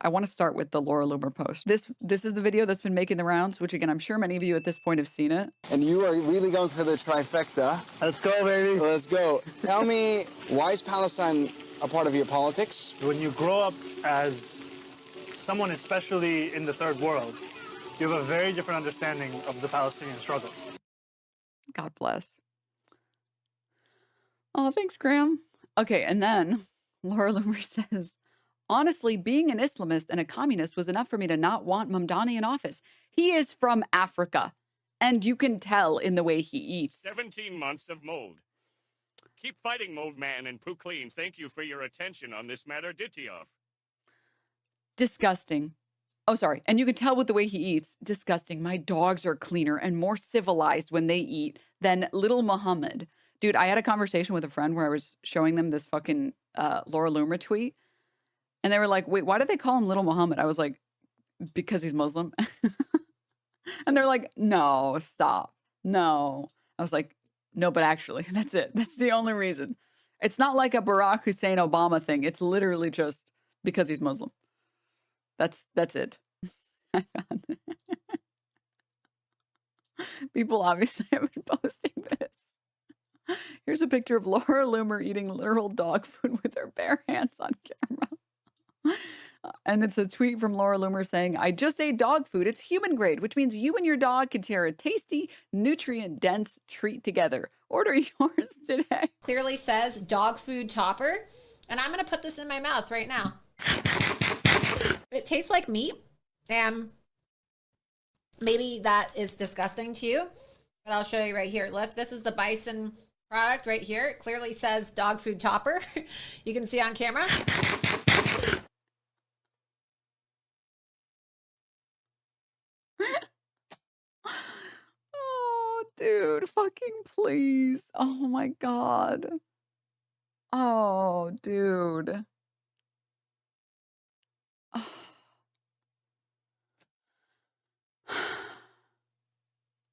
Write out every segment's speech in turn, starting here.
I want to start with the Laura Loomer post. This is the video that's been making the rounds, which again, I'm sure many of you at this point have seen it. And you are really going for the trifecta. Let's go, baby. Let's go. Tell me, why is Palestine a part of your politics? When you grow up as someone, especially in the third world, you have a very different understanding of the Palestinian struggle. God bless. Oh, thanks, Graham. Okay, and then Laura Loomer says, honestly, being an Islamist and a communist was enough for me to not want Mamdani in office. He is from Africa, and you can tell in the way he eats. 17 months of mold. Keep fighting, mold man, and poo clean. Thank you for your attention on this matter, Dityoff. Disgusting. Oh, sorry. And you can tell with the way he eats. Disgusting. My dogs are cleaner and more civilized when they eat than little Muhammad. Dude, I had a conversation with a friend where I was showing them this fucking Laura Loomer tweet. And they were like, wait, why do they call him little Muhammad? I was like, because he's Muslim. And they're like, no, stop. No. I was like, no, but actually, that's it. That's the only reason. It's not like a Barack Hussein Obama thing. It's literally just because he's Muslim. That's it. People obviously have been posting this. Here's a picture of Laura Loomer eating literal dog food with her bare hands on camera. And it's a tweet from Laura Loomer saying, I just ate dog food. It's human grade, which means you and your dog can share a tasty, nutrient-dense treat together. Order yours today. Clearly says dog food topper. And I'm going to put this in my mouth right now. It tastes like meat. And maybe that is disgusting to you. But I'll show you right here. Look, this is the bison product right here. It clearly says dog food topper. You can see on camera. Oh, dude, fucking please. Oh my God. Oh, dude.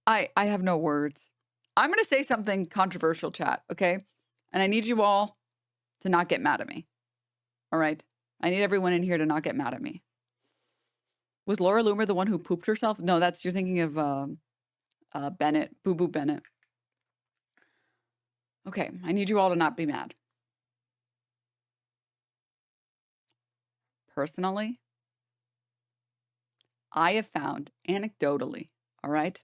I have no words. I'm going to say something controversial, chat, okay? And I need you all to not get mad at me. All right? I need everyone in here to not get mad at me. Was Laura Loomer the one who pooped herself? No, you're thinking of Bennett, Boo Boo Bennett. Okay, I need you all to not be mad. Personally, I have found anecdotally, all right,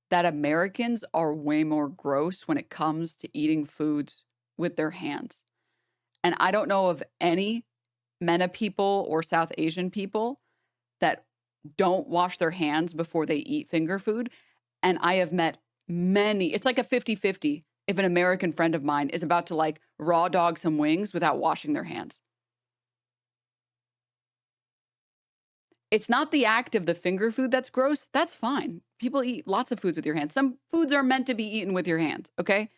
that Americans are way more gross when it comes to eating foods with their hands. And I don't know of any MENA people or South Asian people that don't wash their hands before they eat finger food. And I have met many, it's like a 50-50 if an American friend of mine is about to like raw dog some wings without washing their hands. It's not the act of the finger food that's gross. That's fine. People eat lots of foods with your hands. Some foods are meant to be eaten with your hands, okay?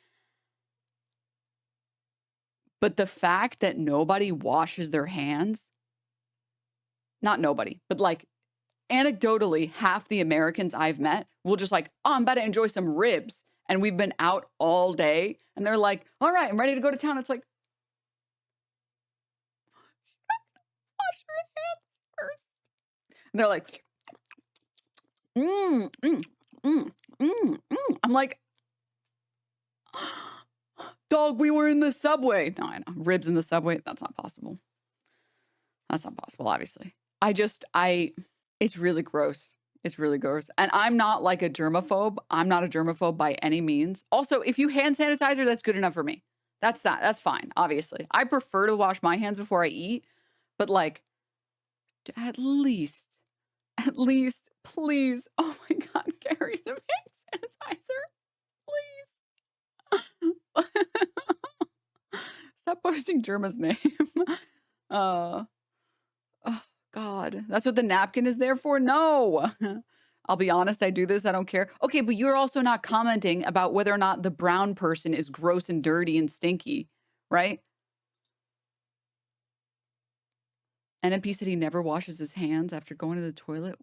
But the fact that nobody washes their hands, not nobody, but like anecdotally, half the Americans I've met will just like, oh, I'm about to enjoy some ribs. And we've been out all day. And they're like, all right, I'm ready to go to town. It's like, wash your hands first. And they're like, I'm like, dog, we were in the subway. No, I know. Ribs in the subway. That's not possible. That's not possible, obviously. It's really gross. It's really gross. And I'm not like a germaphobe. I'm not a germaphobe by any means. Also, if you hand sanitizer, that's good enough for me. That's fine, obviously. I prefer to wash my hands before I eat. But like, at least, please. Oh my God, carry some hand sanitizer. Please. Stop posting Germa's name. Oh, God. That's what the napkin is there for? No. I'll be honest, I do this. I don't care. Okay, but you're also not commenting about whether or not the brown person is gross and dirty and stinky, right? NMP said he never washes his hands after going to the toilet.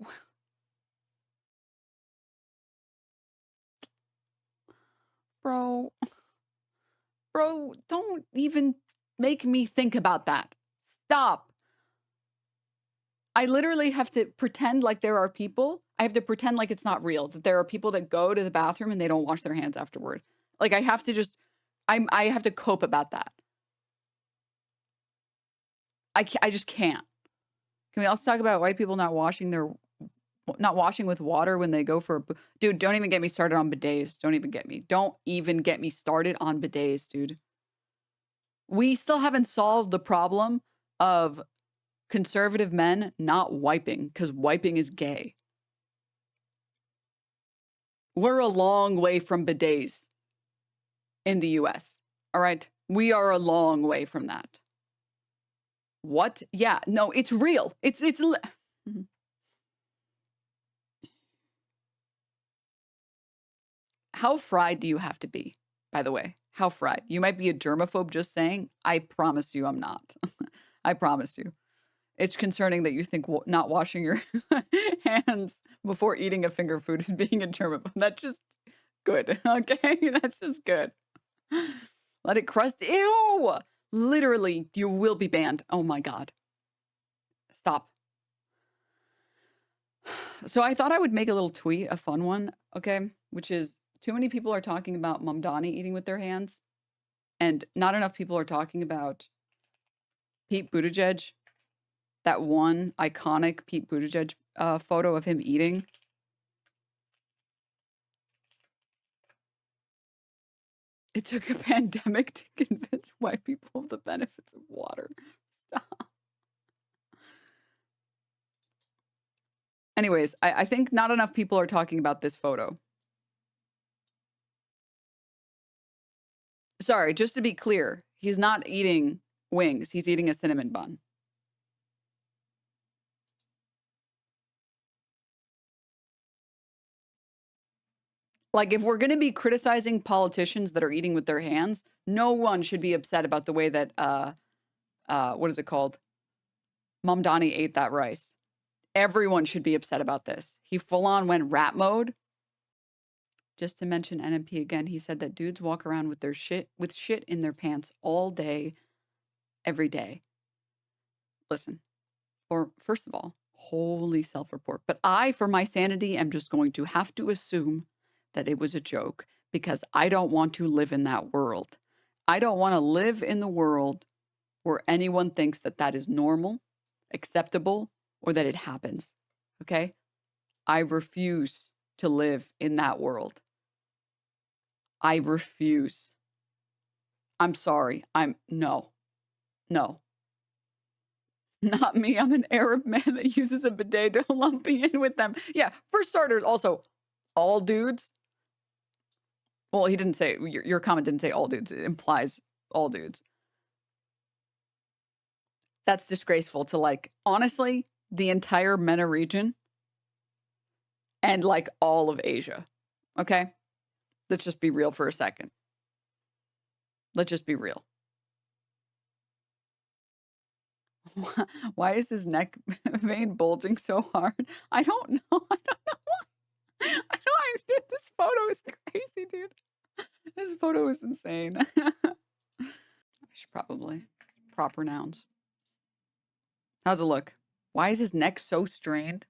Bro, don't even make me think about that. Stop. I literally have to pretend like there are people. I have to pretend like it's not real, that there are people that go to the bathroom and they don't wash their hands afterward. Like I have to just, I have to cope about that. I just can't. Can we also talk about white people not washing with water when they go for dude, don't even get me started on bidets. Don't even get me started on bidets, dude. We still haven't solved the problem of conservative men not wiping because wiping is gay. We're a long way from bidets in the US. All right. We are a long way from that. What? Yeah, no, it's real. It's how fried do you have to be, by the way? How fried? You might be a germaphobe just saying. I promise you I'm not. I promise you. It's concerning that you think not washing your hands before eating a finger food is being a germaphobe. That's just good, okay? That's just good. Let it crust. Ew! Literally, you will be banned. Oh my God. Stop. So I thought I would make a little tweet, a fun one, okay? Which is, too many people are talking about Mamdani eating with their hands, and not enough people are talking about Pete Buttigieg, that one iconic Pete Buttigieg photo of him eating. It took a pandemic to convince white people of the benefits of water. Stop. Anyways, I think not enough people are talking about this photo. Sorry, just to be clear, he's not eating wings. He's eating a cinnamon bun. Like, if we're going to be criticizing politicians that are eating with their hands, no one should be upset about the way that, what is it called? Mamdani ate that rice. Everyone should be upset about this. He full on went rat mode. Just to mention NMP again, he said that dudes walk around with shit in their pants all day, every day. Listen, first of all, holy self-report. But I, for my sanity, am just going to have to assume that it was a joke because I don't want to live in that world. I don't want to live in the world where anyone thinks that that is normal, acceptable, or that it happens. Okay? I refuse to live in that world. I refuse. I'm sorry. No. Not me. I'm an Arab man that uses a bidet to lump me in with them. Yeah, for starters, also, all dudes. Well, he didn't say, your comment didn't say all dudes. It implies all dudes. That's disgraceful to, like, honestly, the entire MENA region and, like, all of Asia. Okay? Let's just be real for a second. Let's just be real. Why is his neck vein bulging so hard? I don't know. I don't know why. This photo is crazy, dude. This photo is insane. I should probably proper nouns. How's it look? Why is his neck so strained?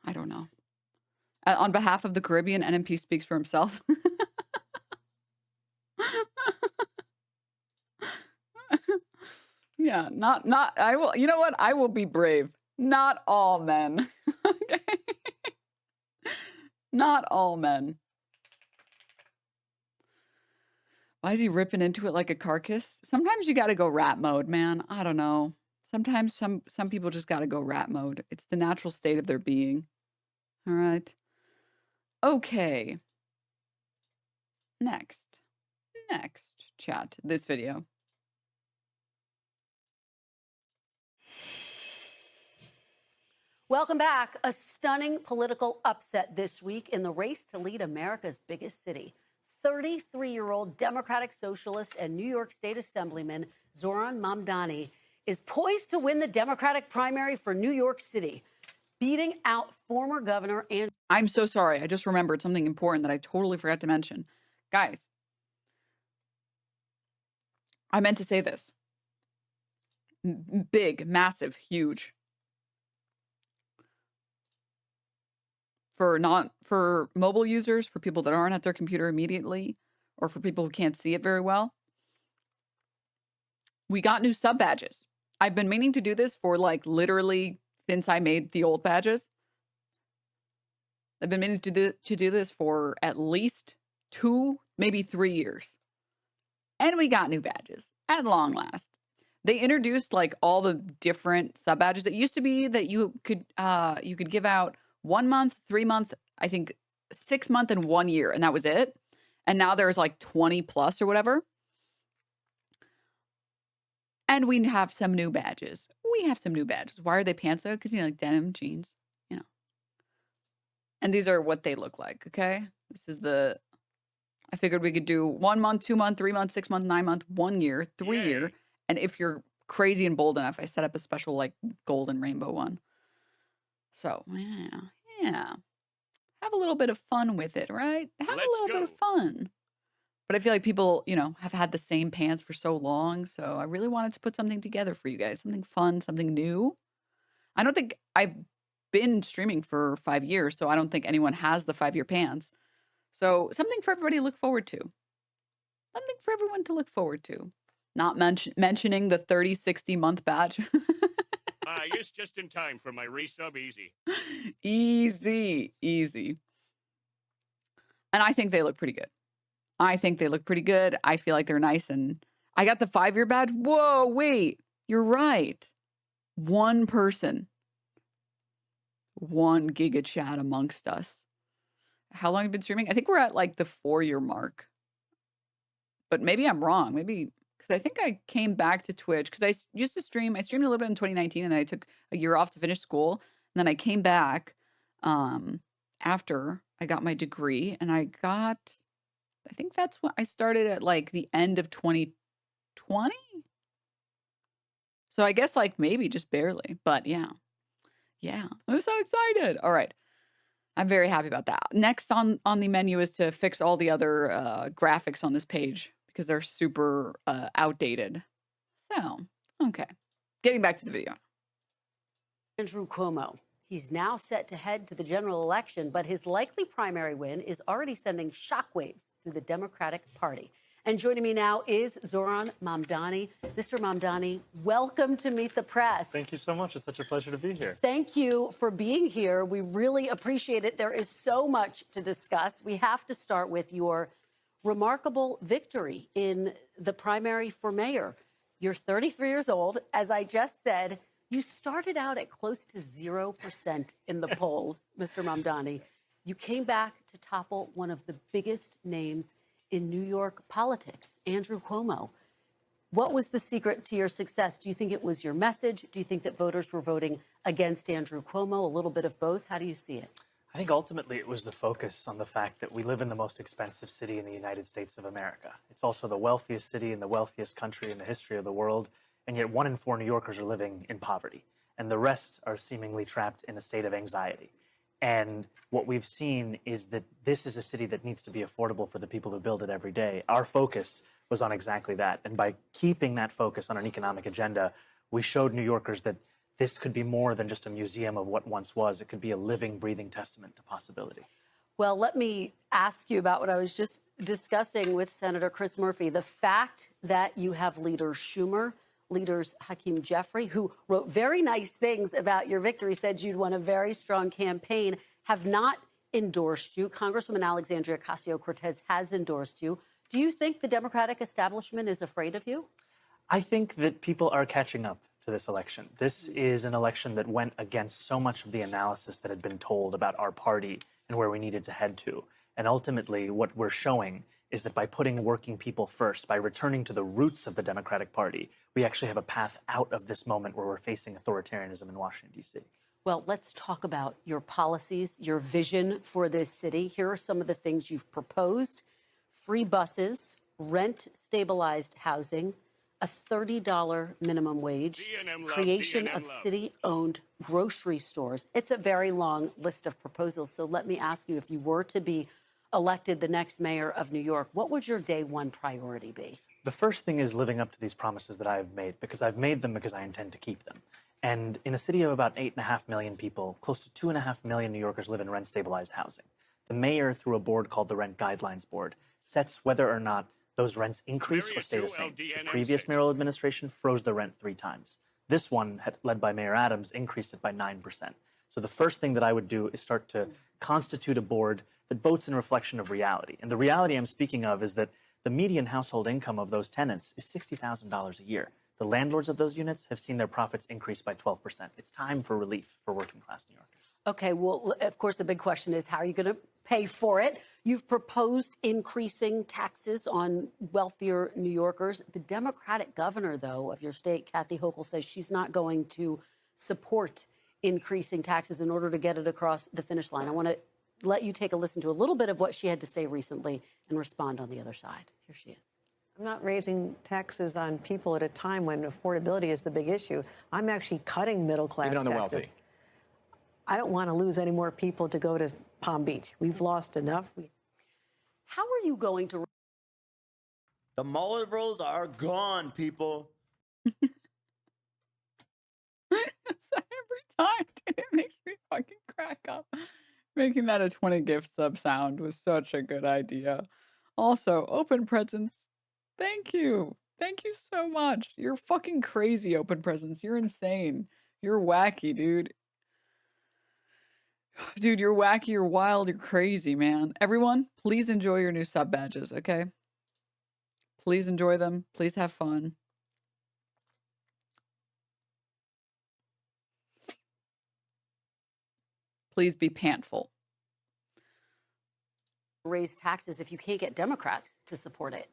I don't know. On behalf of the Caribbean, NMP speaks for himself. Yeah, I will, you know what? I will be brave. Not all men. Okay? Not all men. Why is he ripping into it like a carcass? Sometimes you got to go rat mode, man. I don't know. Sometimes some people just got to go rat mode. It's the natural state of their being. All right. Okay. Next chat, this video. Welcome back. A stunning political upset this week in the race to lead America's biggest city. 33-year-old Democratic Socialist and New York State Assemblyman Zohran Mamdani is poised to win the Democratic primary for New York City, beating out former Governor and... I'm so sorry. I just remembered something important that I totally forgot to mention. Guys, I meant to say this. Big, massive, huge. For mobile users, for people that aren't at their computer immediately, or for people who can't see it very well, we got new sub badges. I've been meaning to do this for like literally since I made the old badges. I've been meaning to do this for at least 2, maybe 3 years. And we got new badges at long last. They introduced like all the different sub badges. It used to be that you could give out 1 month, 3 month, I think 6 month and 1 year, and that was it. And now there's like 20 plus or whatever. And we have some new badges. Why are they pantsuit? Because, you know, like denim jeans, you know. And these are what they look like, okay? This is I figured we could do 1 month, 2 month, 3 month, 6 month, 9 month, 1 year, 3 year. And if you're crazy and bold enough, I set up a special like gold and rainbow one. So, yeah. Have a little bit of fun with it, right? Have a little bit of fun. But I feel like people, you know, have had the same pants for so long. So I really wanted to put something together for you guys. Something fun, something new. I don't think I've been streaming for 5 years. So I don't think anyone has the 5-year pants. So something for everybody to look forward to. Something for everyone to look forward to. Not mentioning the 30-60 month badge. Yes, just in time for my resub. Easy. And I think they look pretty good. I feel like they're nice. And I got the 5-year badge. Whoa, wait. You're right. 1 person. 1 giga chat amongst us. How long have you been streaming? I think we're at like the 4-year mark. But maybe I'm wrong. Maybe because I think I came back to Twitch because I used to stream. I streamed a little bit in 2019 and then I took a year off to finish school. And then I came back after I got my degree and I think that's when I started at like the end of 2020. So I guess like maybe just barely, but yeah. I'm so excited. All right. I'm very happy about that. Next on the menu is to fix all the other graphics on this page because they're super outdated. So, okay. Getting back to the video. Andrew Cuomo. He's now set to head to the general election, but his likely primary win is already sending shockwaves through the Democratic Party. And joining me now is Zohran Mamdani. Mr. Mamdani, welcome to Meet the Press. Thank you so much. It's such a pleasure to be here. Thank you for being here. We really appreciate it. There is so much to discuss. We have to start with your remarkable victory in the primary for mayor. You're 33 years old. As I just said, you started out at close to 0% in the polls, Mr. Mamdani. You came back to topple one of the biggest names in New York politics, Andrew Cuomo. What was the secret to your success? Do you think it was your message? Do you think that voters were voting against Andrew Cuomo? A little bit of both? How do you see it? I think ultimately it was the focus on the fact that we live in the most expensive city in the United States of America. It's also the wealthiest city in the wealthiest country in the history of the world. And yet 1 in 4 New Yorkers are living in poverty. And the rest are seemingly trapped in a state of anxiety. And what we've seen is that this is a city that needs to be affordable for the people who build it every day. Our focus was on exactly that. And by keeping that focus on an economic agenda, we showed New Yorkers that this could be more than just a museum of what once was. It could be a living, breathing testament to possibility. Well, let me ask you about what I was just discussing with Senator Chris Murphy. The fact that you have leader Schumer, leaders Hakeem Jeffrey, who wrote very nice things about your victory, said you'd won a very strong campaign, have not endorsed you. Congresswoman Alexandria Ocasio-Cortez has endorsed you. Do you think the Democratic establishment is afraid of you? I think that people are catching up to this election. This is an election that went against so much of the analysis that had been told about our party and where we needed to head to. And ultimately, what we're showing is that by putting working people first, by returning to the roots of the Democratic Party, we actually have a path out of this moment where we're facing authoritarianism in Washington, D.C. Well, let's talk about your policies, your vision for this city. Here are some of the things you've proposed: free buses, rent-stabilized housing, a $30 minimum wage, creation of city-owned grocery stores. It's a very long list of proposals. So let me ask you, if you were to be elected the next mayor of New York, what would your day one priority be? The first thing is living up to these promises that I have made, because I've made them because I intend to keep them. And in a city of about 8.5 million people, close to 2.5 million New Yorkers live in rent-stabilized housing. The mayor, through a board called the Rent Guidelines Board, sets whether or not those rents increase or stay the same. The previous mayoral administration froze the rent 3 times. This one, led by Mayor Adams, increased it by 9%. So the first thing that I would do is start to constitute a board that votes in reflection of reality. And the reality I'm speaking of is that the median household income of those tenants is $60,000 a year. The landlords of those units have seen their profits increase by 12%. It's time for relief for working class New Yorkers. Okay, well, of course, the big question is how are you going to pay for it? You've proposed increasing taxes on wealthier New Yorkers. The Democratic governor, though, of your state, Kathy Hochul, says she's not going to support increasing taxes in order to get it across the finish line. I want to let you take a listen to a little bit of what she had to say recently and respond on the other side. Here she is. I'm not raising taxes on people at a time when affordability is the big issue. I'm actually cutting middle-class Even on the taxes. wealthy. I don't want to lose any more people to go to Palm Beach. We've lost enough. How are you going to... The Mueller rolls are gone, people. Every time, dude, it makes me fucking crack up. Making that a 20 gift sub sound was such a good idea. Also, open presents. Thank you. Thank you so much. You're fucking crazy, open presents. You're insane. You're wacky, dude. Dude, you're wacky, you're wild, you're crazy, man. Everyone, please enjoy your new sub badges, okay? Please enjoy them. Please have fun. Please be pantful. raise taxes if you can't get Democrats to support it?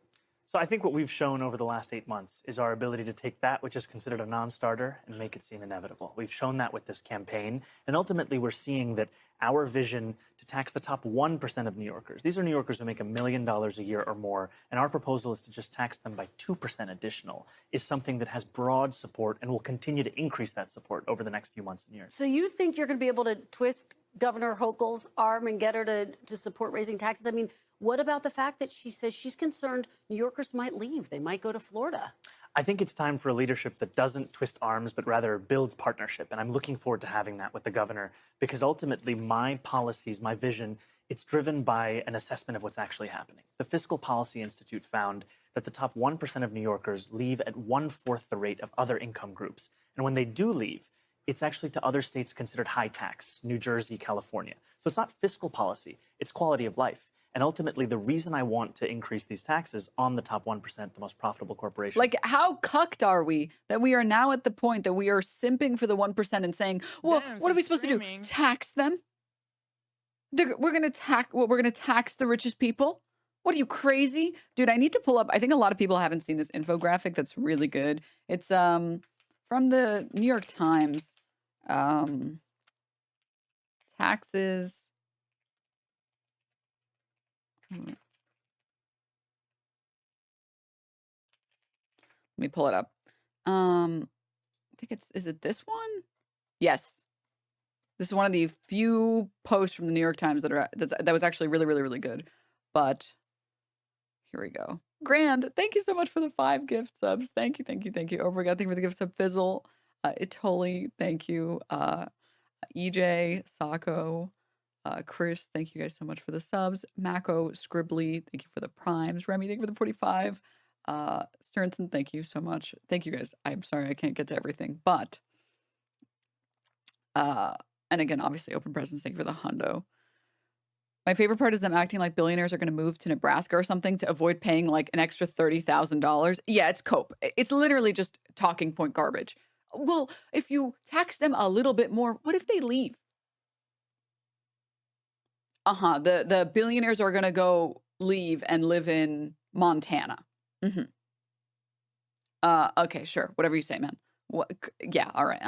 So I think what we've shown over the last 8 months is our ability to take that which is considered a non-starter and make it seem inevitable. We've shown that with this campaign, and ultimately we're seeing that our vision to tax the top 1% of New Yorkers, these are New Yorkers who make $1 million a year or more, and our proposal is to just tax them by 2% additional, is something that has broad support and will continue to increase that support over the next few months and years. So you think you're going to be able to twist Governor Hochul's arm and get her to support raising taxes? I mean, what about the fact that she says she's concerned New Yorkers might leave? They might go to Florida. I think it's time for a leadership that doesn't twist arms, but rather builds partnership. And I'm looking forward to having that with the governor, because ultimately my policies, my vision, it's driven by an assessment of what's actually happening. The Fiscal Policy Institute found that the top 1% of New Yorkers leave at 1/4 the rate of other income groups. And when they do leave, it's actually to other states considered high tax, New Jersey, California. So it's not fiscal policy, it's quality of life. And ultimately, the reason I want to increase these taxes on the top 1%, the most profitable corporations. Like, how cucked are we that we are now at the point that we are simping for the 1% and saying, well, what are we supposed to do? Tax them? We're going to tax the richest people? What are you, crazy? Dude, I need to pull up. I think a lot of people haven't seen this infographic that's really good. It's from the New York Times. Taxes. Let me pull it up. I think is it this one? Yes. This is one of the few posts from the New York Times that was actually really, really, really good. But here we go. Grand, thank you so much for the 5 gift subs. Thank you, thank you, thank you. Overgot, thank you for the gift sub. Fizzle, Itoli, thank you. EJ, Sako, Chris, thank you guys so much for the subs. Mako, Scribbly, thank you for the primes. Remy, thank you for the 45. Sternson, thank you so much. Thank you guys. I'm sorry I can't get to everything, but and again, obviously, open presents. Thank you for the hundo. My favorite part is them acting like billionaires are going to move to Nebraska or something to avoid paying like an extra $30,000. Yeah, it's cope. It's literally just talking point garbage. Well, if you tax them a little bit more, what if they leave? The billionaires are going to go leave and live in Montana. Okay, sure. Whatever you say, man. Yeah, all right.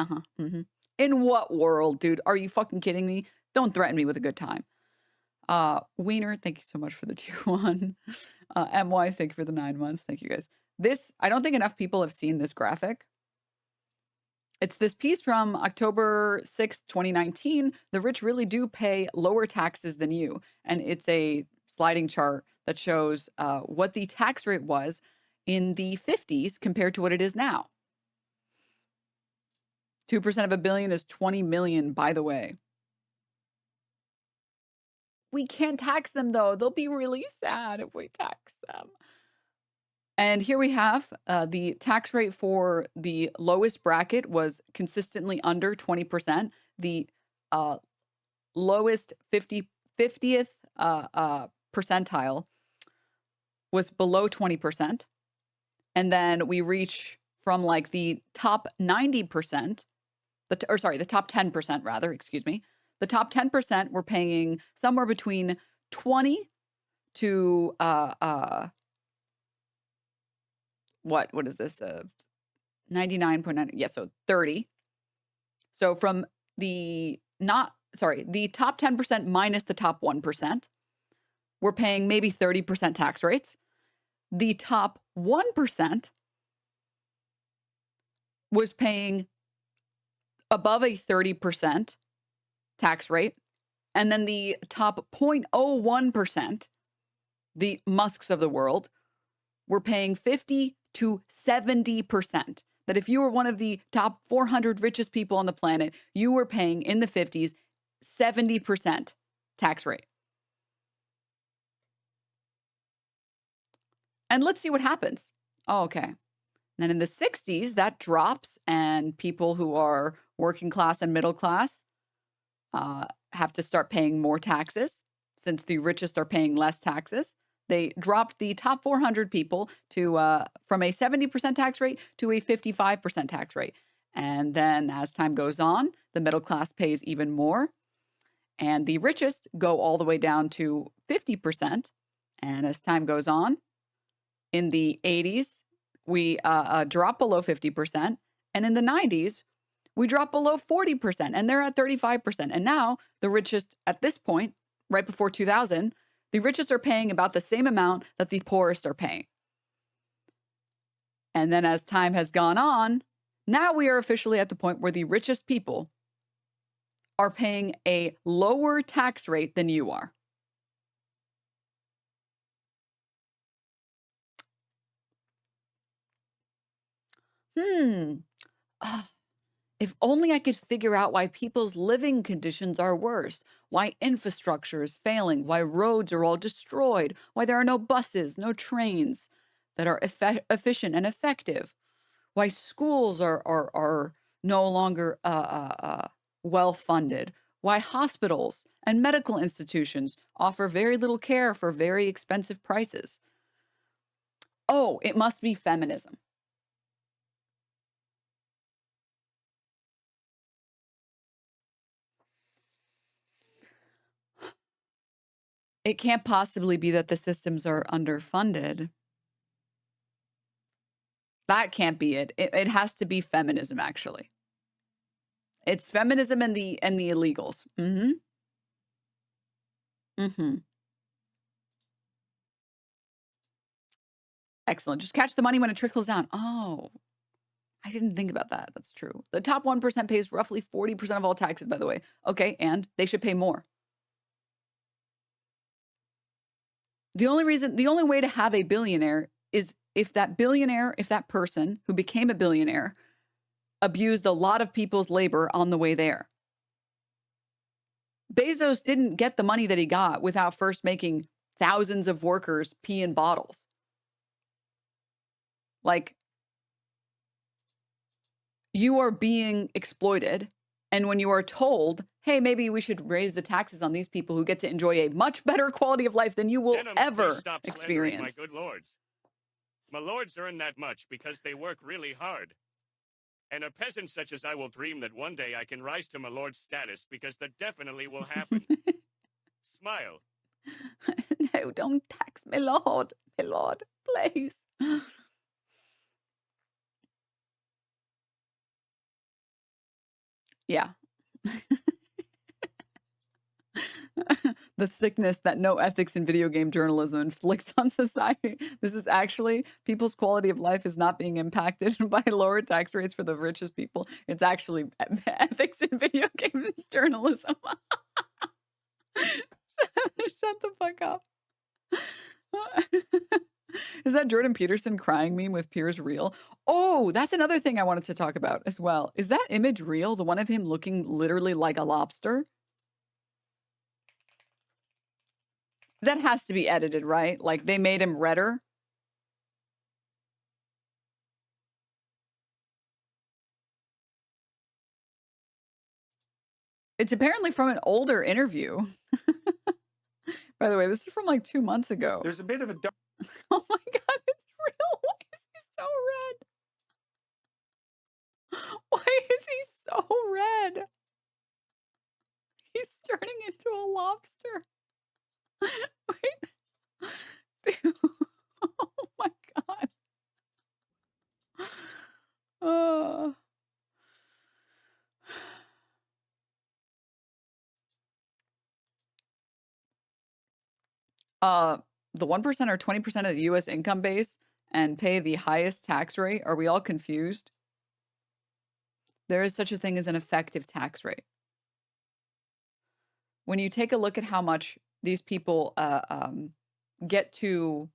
In what world, dude? Are you fucking kidding me? Don't threaten me with a good time. Wiener, thank you so much for the tier 1. MY, thank you for the 9 months. Thank you guys. I don't think enough people have seen this graphic. It's this piece from October 6th, 2019. The rich really do pay lower taxes than you. And it's a sliding chart that shows what the tax rate was in the 50s compared to what it is now. 2% of a billion is 20 million, by the way. We can't tax them, though. They'll be really sad if we tax them. And here we have the tax rate for the lowest bracket was consistently under 20%. The lowest 50th percentile was below 20%. And then we reach from like the top 90%, the top 10% rather, excuse me. The top 10% were paying somewhere between 20 to what is this? 99.9, yeah, so 30. So from the the top 10% minus the top 1%, we're paying maybe 30% tax rates. The top 1% was paying above a 30% tax rate. And then the top 0.01%, the Musks of the world, were paying 50 to 70%. That if you were one of the top 400 richest people on the planet, you were paying in the 50s 70% tax rate. And let's see what happens. Oh, okay. Then in the 60s, that drops, and people who are working class and middle class have to start paying more taxes since the richest are paying less taxes. They dropped the top 400 people to from a 70% tax rate to a 55% tax rate. And then as time goes on, the middle class pays even more. And the richest go all the way down to 50%. And as time goes on, in the 80s, we drop below 50%. And in the 90s, we drop below 40%. And they're at 35%. And now the richest at this point, right before 2000, the richest are paying about the same amount that the poorest are paying. And then as time has gone on, now we are officially at the point where the richest people are paying a lower tax rate than you are. If only I could figure out why people's living conditions are worse, why infrastructure is failing, why roads are all destroyed, why there are no buses, no trains that are efficient and effective, why schools are no longer well funded, why hospitals and medical institutions offer very little care for very expensive prices. Oh, it must be feminism. It can't possibly be that the systems are underfunded. That can't be it. It has to be feminism, actually. It's feminism and the illegals. Excellent. Just catch the money when it trickles down. Oh, I didn't think about that. That's true. The top 1% pays roughly 40% of all taxes, by the way. Okay, and they should pay more. The only way to have a billionaire is if that person who became a billionaire abused a lot of people's labor on the way there. Bezos didn't get the money that he got without first making thousands of workers pee in bottles. Like, you are being exploited. And when you are told, hey, maybe we should raise the taxes on these people who get to enjoy a much better quality of life than you will Denims, ever please stop slandering experience. my good lords. My lords earn that much because they work really hard. And a peasant such as I will dream that one day I can rise to my lord's status because that definitely will happen. Smile. No, don't tax me, Lord. My Lord, please. Yeah. The sickness that no ethics in video game journalism inflicts on society. This is actually, people's quality of life is not being impacted by lower tax rates for the richest people. It's actually ethics in video games journalism. Shut the fuck up. Is that Jordan Peterson crying meme with Piers real? Oh, that's another thing I wanted to talk about as well. Is that image real? The one of him looking literally like a lobster? That has to be edited, right? Like they made him redder. It's apparently from an older interview. By the way, this is from like 2 months ago. There's a bit of a dark. Oh my God, it's real. Why is he so red? Why is he so red? He's turning into a lobster. Wait. Dude. Oh my God. The 1% or 20% of the US income base and pay the highest tax rate. Are we all confused? There is such a thing as an effective tax rate. When you take a look at how much these people get to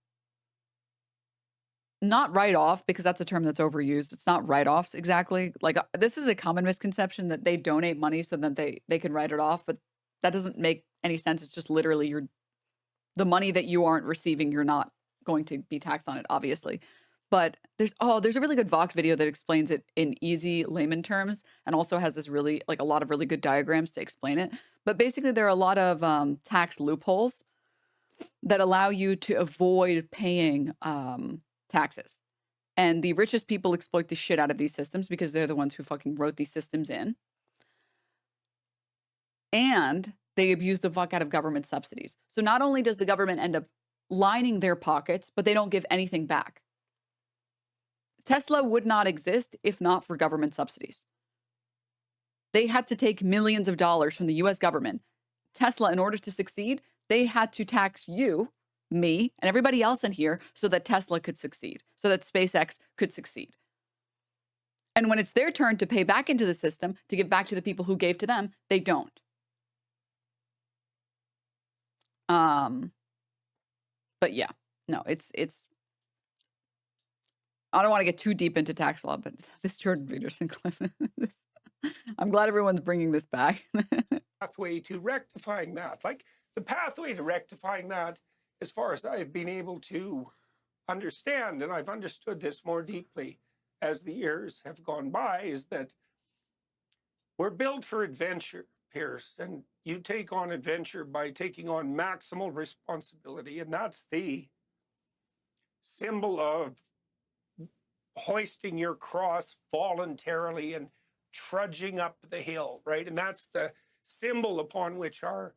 not write off, because that's a term that's overused. It's not write-offs exactly. Like this is a common misconception that they donate money so that they can write it off, but that doesn't make any sense. It's just literally the money that you aren't receiving, you're not going to be taxed on it, obviously. But there's a really good Vox video that explains it in easy layman terms and also has this really, like a lot of really good diagrams to explain it. But basically there are a lot of tax loopholes that allow you to avoid paying taxes. And the richest people exploit the shit out of these systems because they're the ones who fucking wrote these systems in. And they abuse the fuck out of government subsidies. So not only does the government end up lining their pockets, but they don't give anything back. Tesla would not exist if not for government subsidies. They had to take millions of dollars from the US government. Tesla, in order to succeed, they had to tax you, me, and everybody else in here so that Tesla could succeed, so that SpaceX could succeed. And when it's their turn to pay back into the system, to give back to the people who gave to them, they don't. But yeah, no, it's I don't want to get too deep into tax law, but this Jordan Peterson clip, I'm glad everyone's bringing this back. Pathway to rectifying that. Like the pathway to rectifying that, as far as I've been able to understand, and I've understood this more deeply as the years have gone by, is that we're built for adventure, Pierce, and you take on adventure by taking on maximal responsibility, and that's the symbol of hoisting your cross voluntarily and trudging up the hill, right? And that's the symbol upon which our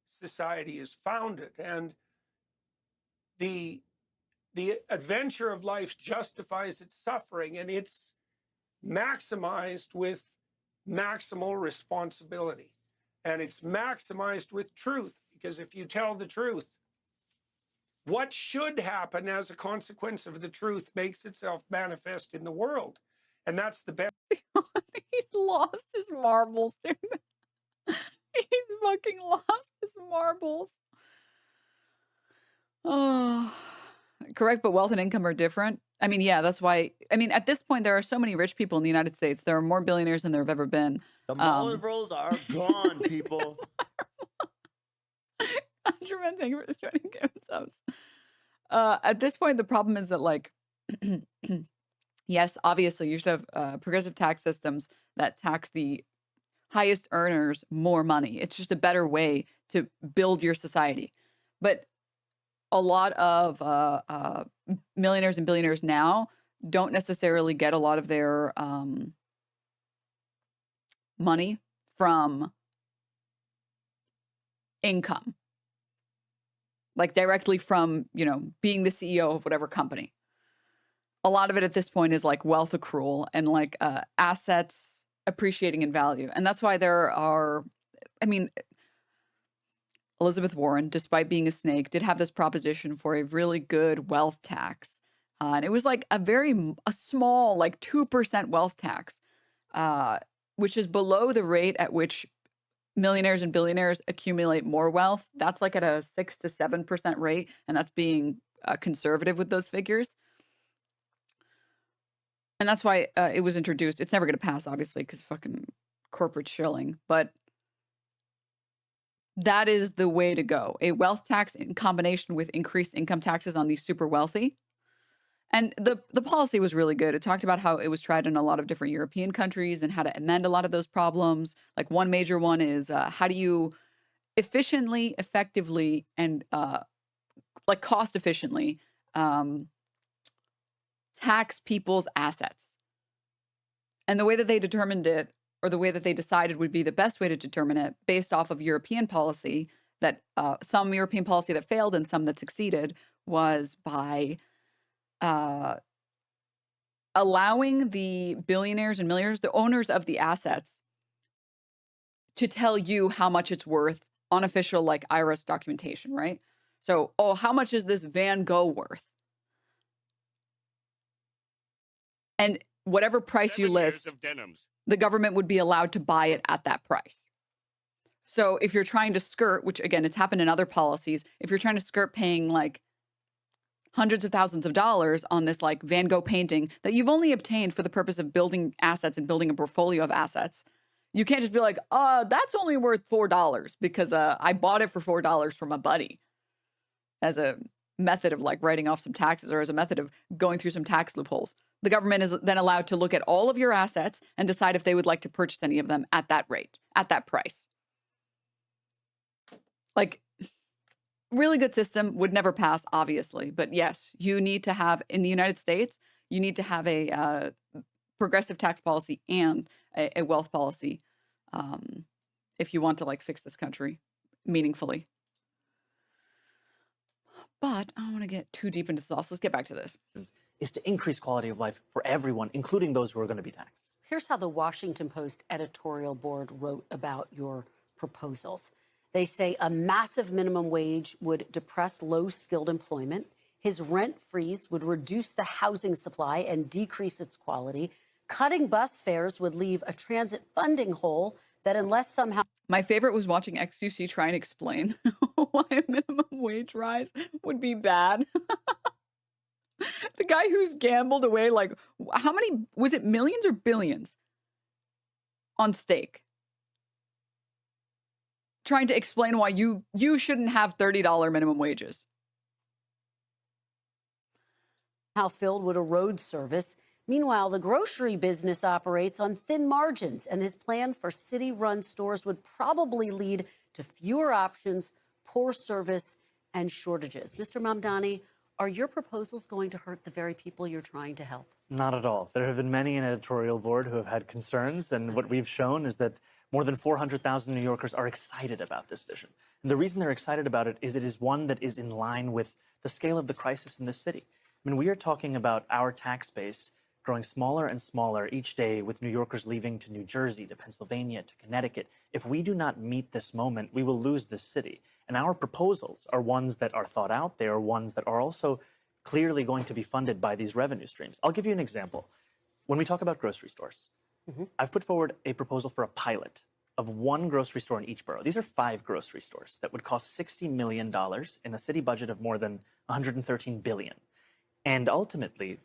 society is founded. And the adventure of life justifies its suffering, and it's maximized with maximal responsibility. And it's maximized with truth, because if you tell the truth, what should happen as a consequence of the truth makes itself manifest in the world. And that's the best. He's lost his marbles, dude. He's fucking lost his marbles. Oh, correct, but wealth and income are different. I mean, yeah, that's why. I mean, at this point, there are so many rich people in the United States. There are more billionaires than there have ever been. The Marlboros are gone, people. Thank you for joining Game Subs. At this point, the problem is that, like, yes, obviously, you should have progressive tax systems that tax the highest earners more money. It's just a better way to build your society. But a lot of millionaires and billionaires now don't necessarily get a lot of their money from income, like directly from, you know, being the CEO of whatever company. A lot of it at this point is like wealth accrual and like assets appreciating in value. And that's why there are, I mean, Elizabeth Warren, despite being a snake, did have this proposition for a really good wealth tax. And it was like a small, like 2% wealth tax, which is below the rate at which millionaires and billionaires accumulate more wealth. That's like at a 6 to 7% rate. And that's being conservative with those figures. And that's why it was introduced. It's never going to pass, obviously, because fucking corporate shilling. But that is the way to go. A wealth tax in combination with increased income taxes on the super wealthy. And the policy was really good. It talked about how it was tried in a lot of different European countries and how to amend a lot of those problems. Like one major one is how do you efficiently, effectively, and like cost efficiently tax people's assets. And the way that they determined it, or the way that they decided would be the best way to determine it, based off of European policy, that some European policy that failed and some that succeeded, was by allowing the billionaires and millionaires, the owners of the assets, to tell you how much it's worth on official like IRS documentation, right? So, oh, how much is this Van Gogh worth? And whatever price you 7 years list, of Denims. the government would be allowed to buy it at that price. So if you're trying to skirt, which again, it's happened in other policies, if you're trying to skirt paying like hundreds of thousands of dollars on this like Van Gogh painting that you've only obtained for the purpose of building assets and building a portfolio of assets, you can't just be like, that's only worth $4 because I bought it for $4 from a buddy as a method of like writing off some taxes or as a method of going through some tax loopholes. The government is then allowed to look at all of your assets and decide if they would like to purchase any of them at that rate, at that price. Like, really good system, would never pass, obviously. But yes, you need to have, in the United States, you need to have a progressive tax policy and a wealth policy if you want to like fix this country meaningfully. But I don't want to get too deep into sauce. Let's get back to this. Is to increase quality of life for everyone, including those who are going to be taxed. Here's how the Washington Post editorial board wrote about your proposals. They say a massive minimum wage would depress low-skilled employment. His rent freeze would reduce the housing supply and decrease its quality. Cutting bus fares would leave a transit funding hole that unless somehow... My favorite was watching XQC try and explain why a minimum wage rise would be bad. The guy who's gambled away, like, how many, was it millions or billions on stake? Trying to explain why you shouldn't have $30 minimum wages. How filled would a road service? Meanwhile, the grocery business operates on thin margins, and his plan for city-run stores would probably lead to fewer options, poor service, and shortages. Mr. Mamdani, are your proposals going to hurt the very people you're trying to help? Not at all. There have been many in editorial board who have had concerns, and what we've shown is that more than 400,000 New Yorkers are excited about this vision. And the reason they're excited about it is one that is in line with the scale of the crisis in this city. I mean, we are talking about our tax base growing smaller and smaller each day, with New Yorkers leaving to New Jersey, to Pennsylvania, to Connecticut. If we do not meet this moment, we will lose this city. And our proposals are ones that are thought out. They are ones that are also clearly going to be funded by these revenue streams. I'll give you an example. When we talk about grocery stores, I've put forward a proposal for a pilot of one grocery store in each borough. These are 5 grocery stores that would cost $60 million in a city budget of more than $113 billion. And ultimately,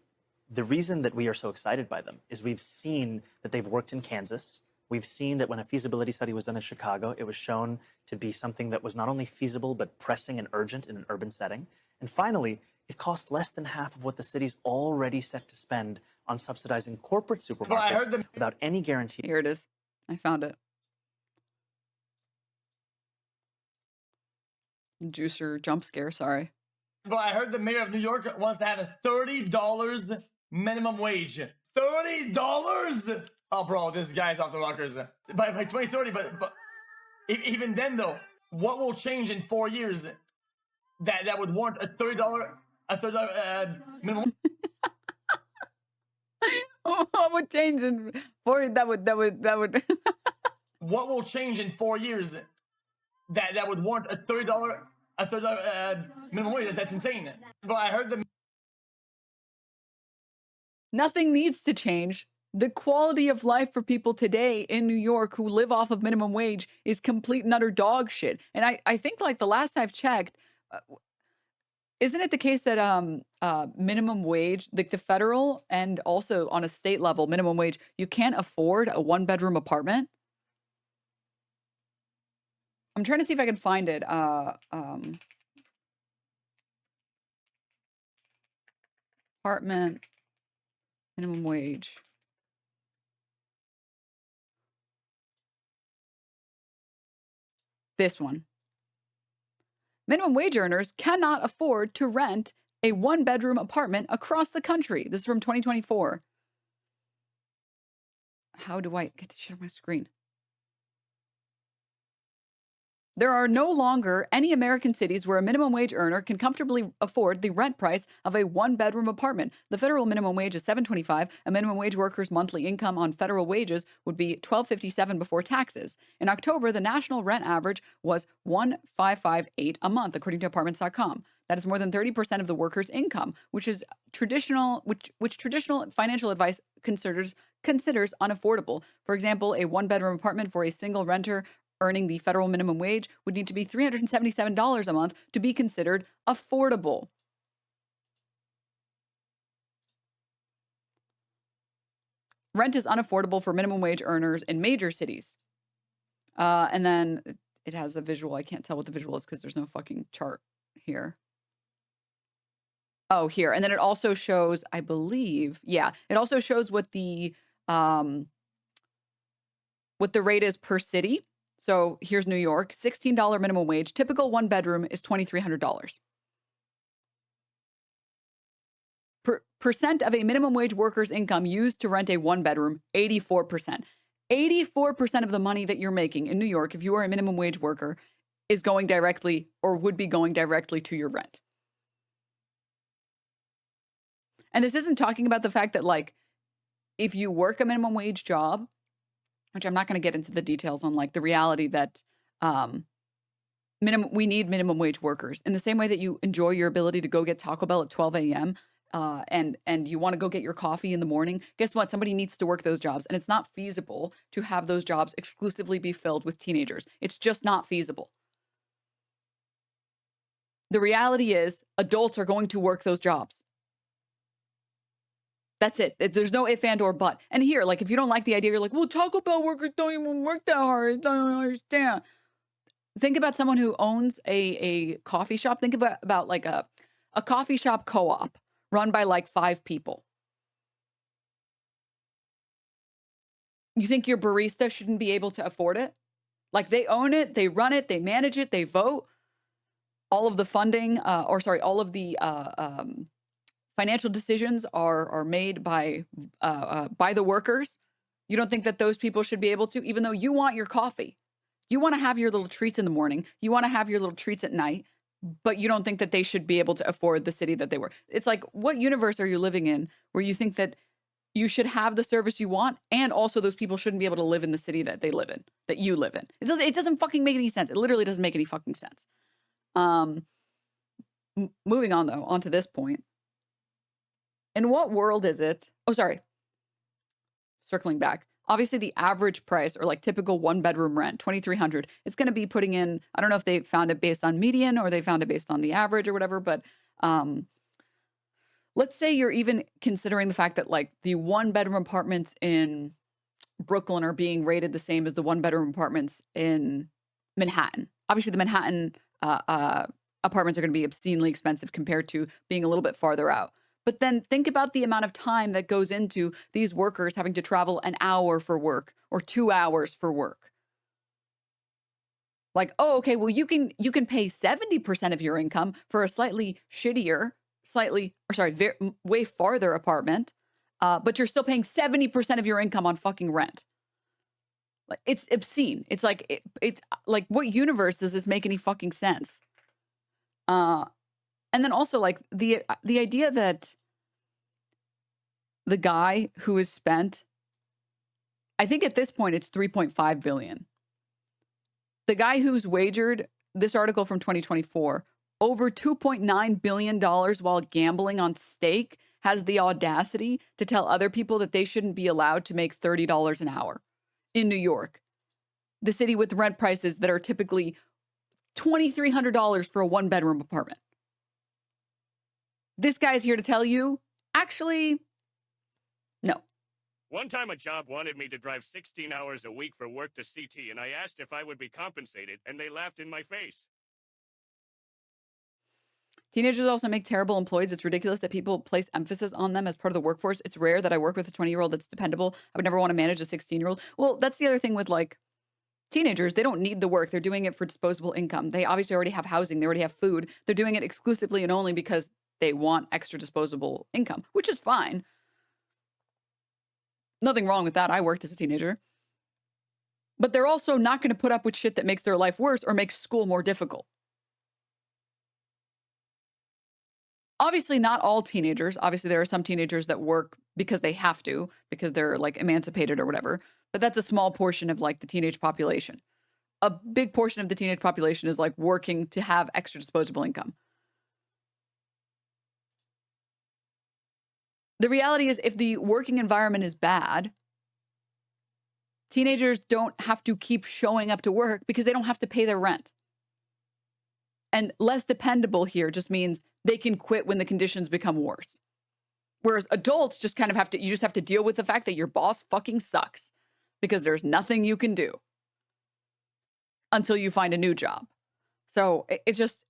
the reason that we are so excited by them is we've seen that they've worked in Kansas. We've seen that when a feasibility study was done in Chicago, it was shown to be something that was not only feasible, but pressing and urgent in an urban setting. And finally, it costs less than half of what the city's already set to spend on subsidizing corporate supermarkets without any guarantee. Here it is. I found it. Juicer jump scare, sorry. But I heard the mayor of New York wants to have a $30 minimum wage. $30? Oh, bro, this guy's off the rockers. By 2030, but even then, though, what will change in 4 years that would warrant a $30 minimum? What would change in 4 that would What will change in 4 years that would warrant a $30 minimum wage? That's insane. But I heard the... Nothing needs to change. The quality of life for people today in New York who live off of minimum wage is complete and utter dog shit. And I think like the last I've checked, Isn't it the case that minimum wage, like the federal and also on a state level, minimum wage, you can't afford a one-bedroom apartment? I'm trying to see if I can find it. Apartment minimum wage. This one. Minimum wage earners cannot afford to rent a one-bedroom apartment across the country. This is from 2024. How do I get this shit on my screen? There are no longer any American cities where a minimum wage earner can comfortably afford the rent price of a one-bedroom apartment. The federal minimum wage is $7.25. A minimum wage worker's monthly income on federal wages would be $12.57 before taxes. In October, the national rent average was $1,558 a month, according to Apartments.com. That is more than 30% of the worker's income, which traditional financial advice considers unaffordable. For example, a one-bedroom apartment for a single renter earning the federal minimum wage would need to be $377 a month to be considered affordable. Rent is unaffordable for minimum wage earners in major cities. And then it has a visual. I can't tell what the visual is because there's no fucking chart here. Oh, here. And then it also shows, I believe, yeah, it also shows what the rate is per city. So here's New York, $16 minimum wage. Typical one bedroom is $2,300. Percent of a minimum wage worker's income used to rent a one bedroom, 84%. 84% of the money that you're making in New York, if you are a minimum wage worker, is going directly or would be going directly to your rent. And this isn't talking about the fact that, like, if you work a minimum wage job, which I'm not going to get into the details on, like the reality that we need minimum wage workers in the same way that you enjoy your ability to go get Taco Bell at 12 a.m. And you want to go get your coffee in the morning. Guess what? Somebody needs to work those jobs, and it's not feasible to have those jobs exclusively be filled with teenagers. It's just not feasible. The reality is adults are going to work those jobs. That's it. There's no if, and, or but. And here, like, if you don't like the idea, you're like, well, Taco Bell workers don't even work that hard. I don't understand. Think about someone who owns a coffee shop. Think about like a coffee shop co-op run by like 5 people. You think your barista shouldn't be able to afford it? Like, they own it, they run it, they manage it, they vote. All of the funding, all of the financial decisions are made by the workers. You don't think that those people should be able to, even though you want your coffee. You want to have your little treats in the morning. You want to have your little treats at night, but you don't think that they should be able to afford the city that they were. It's like, what universe are you living in where you think that you should have the service you want and also those people shouldn't be able to live in the city that they live in, that you live in? It doesn't fucking make any sense. It literally doesn't make any fucking sense. Moving on, though, onto this point. In what world is it? Oh, sorry. Circling back. Obviously, the average price or like typical one bedroom rent, $2,300. It's going to be putting in, I don't know if they found it based on median or they found it based on the average or whatever, but let's say you're even considering the fact that like the one bedroom apartments in Brooklyn are being rated the same as the one bedroom apartments in Manhattan. Obviously, the Manhattan apartments are going to be obscenely expensive compared to being a little bit farther out. But then think about the amount of time that goes into these workers having to travel an hour for work or 2 hours for work. Like, oh, okay, well, you can pay 70% of your income for a slightly shittier, way farther apartment, but you're still paying 70% of your income on fucking rent. Like, it's obscene. It's like, it's like, what universe does this make any fucking sense? And then also, like, the idea that the guy who has spent, I think at this point it's $3.5 billion. The guy who's wagered, this article from 2024, over $2.9 billion while gambling on stake has the audacity to tell other people that they shouldn't be allowed to make $30 an hour in New York, the city with rent prices that are typically $2,300 for a one bedroom apartment. This guy's here to tell you, actually, no. One time a job wanted me to drive 16 hours a week for work to CT, and I asked if I would be compensated, and they laughed in my face. Teenagers also make terrible employees. It's ridiculous that people place emphasis on them as part of the workforce. It's rare that I work with a 20-year-old that's dependable. I would never want to manage a 16-year-old. Well, that's the other thing with like teenagers. They don't need the work. They're doing it for disposable income. They obviously already have housing. They already have food. They're doing it exclusively and only because they want extra disposable income, which is fine. Nothing wrong with that. I worked as a teenager. But they're also not going to put up with shit that makes their life worse or makes school more difficult. Obviously, not all teenagers. Obviously, there are some teenagers that work because they have to, because they're like emancipated or whatever. But that's a small portion of like the teenage population. A big portion of the teenage population is like working to have extra disposable income. The reality is, if the working environment is bad, teenagers don't have to keep showing up to work because they don't have to pay their rent. And less dependable here just means they can quit when the conditions become worse. Whereas adults just kind of have to, you just have to deal with the fact that your boss fucking sucks because there's nothing you can do until you find a new job. So it's just,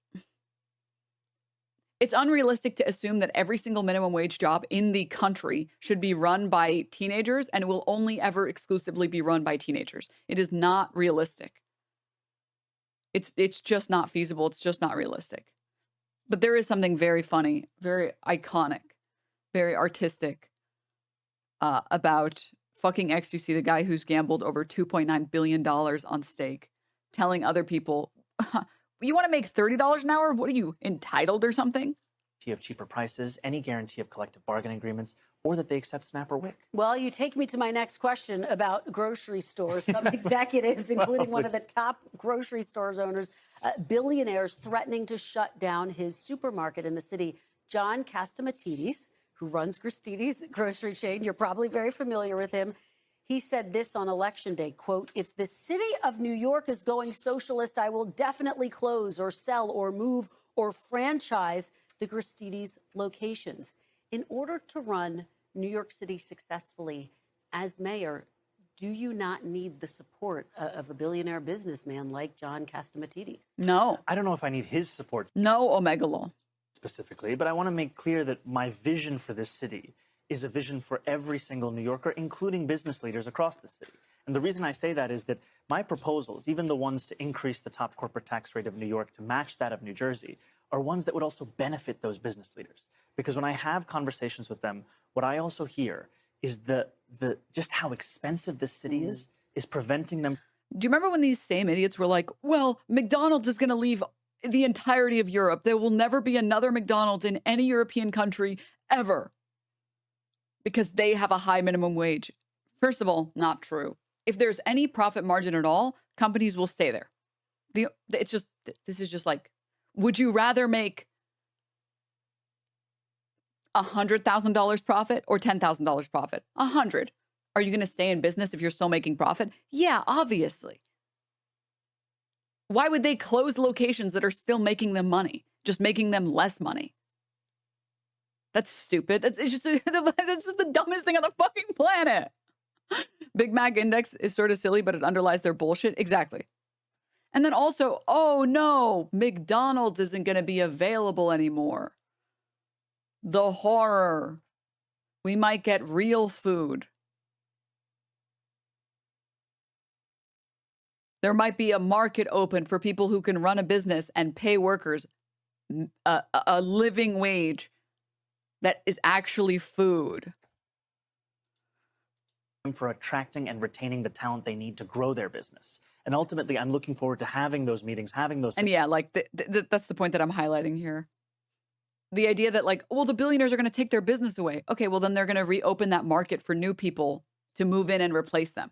it's unrealistic to assume that every single minimum wage job in the country should be run by teenagers and will only ever exclusively be run by teenagers. It is not realistic. It's just not feasible. It's just not realistic. But there is something very funny, very iconic, very artistic about fucking XUC, the guy who's gambled over $2.9 billion on stake, telling other people, you want to make $30 an hour? What are you, entitled or something? Of cheaper prices, any guarantee of collective bargaining agreements, or that they accept SNAP or WIC. Well, you take me to my next question about grocery stores. Some executives, including one of the top grocery stores owners, billionaires, threatening to shut down his supermarket in the city. John Catsimatidis, who runs Gristedes grocery chain, you're probably very familiar with him. He said this on election day, quote, "If the city of New York is going socialist, I will definitely close or sell or move or franchise the Gristedes locations." In order to run New York City successfully as mayor, do you not need the support of a billionaire businessman like John Catsimatidis? No. I don't know if I need his support. No, Omega Law. Specifically, but I want to make clear that my vision for this city is a vision for every single New Yorker, including business leaders across the city. And the reason I say that is that my proposals, even the ones to increase the top corporate tax rate of New York to match that of New Jersey, are ones that would also benefit those business leaders. Because when I have conversations with them, what I also hear is the just how expensive this city is preventing them. Do you remember when these same idiots were like, well, McDonald's is going to leave the entirety of Europe. There will never be another McDonald's in any European country ever because they have a high minimum wage. First of all, not true. If there's any profit margin at all, companies will stay there. This is just like, would you rather make $100,000 profit or $10,000 profit? 100. Are you going to stay in business if you're still making profit? Yeah, obviously. Why would they close locations that are still making them money, just making them less money? That's stupid. It's just the dumbest thing on the fucking planet. Big Mac Index is sort of silly, but it underlies their bullshit. Exactly. And then also, oh no, McDonald's isn't going to be available anymore. The horror. We might get real food. There might be a market open for people who can run a business and pay workers a living wage that is actually food. For attracting and retaining the talent they need to grow their business. And ultimately, I'm looking forward to having those meetings, having those... And yeah, like, that's the point that I'm highlighting here. The idea that, like, well, the billionaires are going to take their business away. Okay, well, then they're going to reopen that market for new people to move in and replace them,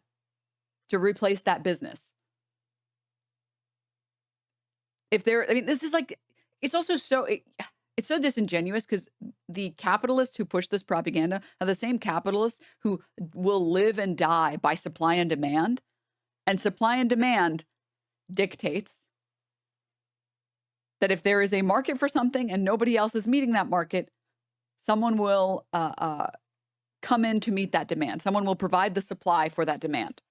to replace that business. If they're, I mean, this is like, it's also so, it's so disingenuous because the capitalists who push this propaganda are the same capitalists who will live and die by supply and demand. And supply and demand dictates that if there is a market for something and nobody else is meeting that market, Someone will come in to meet that demand. Someone will provide the supply for that demand.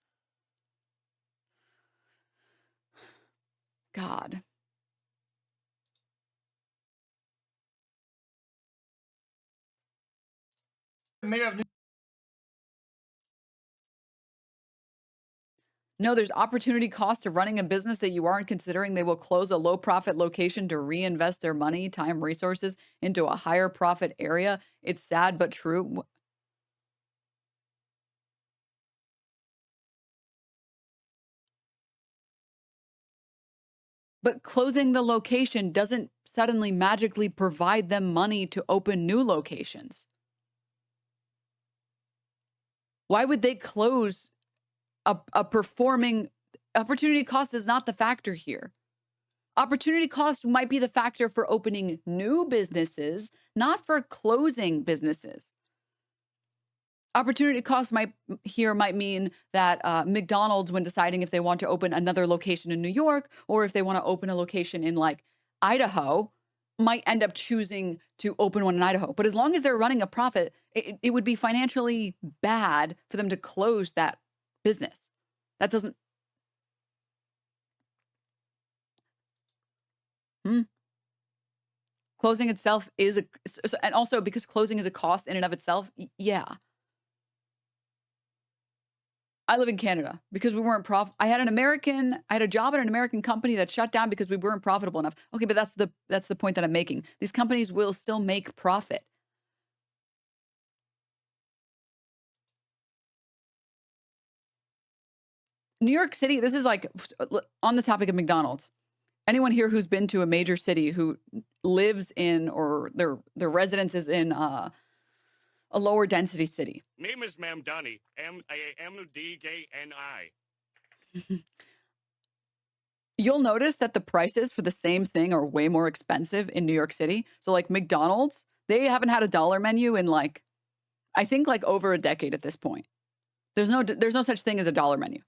God. Mayor of No, there's opportunity cost to running a business that you aren't considering. They will close a low profit location to reinvest their money, time, resources into a higher profit area. It's sad but true. But closing the location doesn't suddenly magically provide them money to open new locations. Why would they close a performing opportunity cost is not the factor here. Opportunity cost might be the factor for opening new businesses, not for closing businesses. Opportunity cost might mean that McDonald's, when deciding if they want to open another location in New York or if they want to open a location in like Idaho, might end up choosing to open one in Idaho. But as long as they're running a profit, it would be financially bad for them to close that business. That doesn't. Closing itself is and also because closing is a cost in and of itself. Yeah. I live in Canada because we weren't I had a job at an American company that shut down because we weren't profitable enough. Okay, but that's the point that I'm making. These companies will still make profit. New York City, this is like on the topic of McDonald's. Anyone here who's been to a major city who lives in or their residence is in a lower density city. Name is Mamdani. M-A-M-D-G-N-I. You'll notice that the prices for the same thing are way more expensive in New York City. So like McDonald's, they haven't had a dollar menu in like, I think like over a decade at this point. There's no such thing as a dollar menu.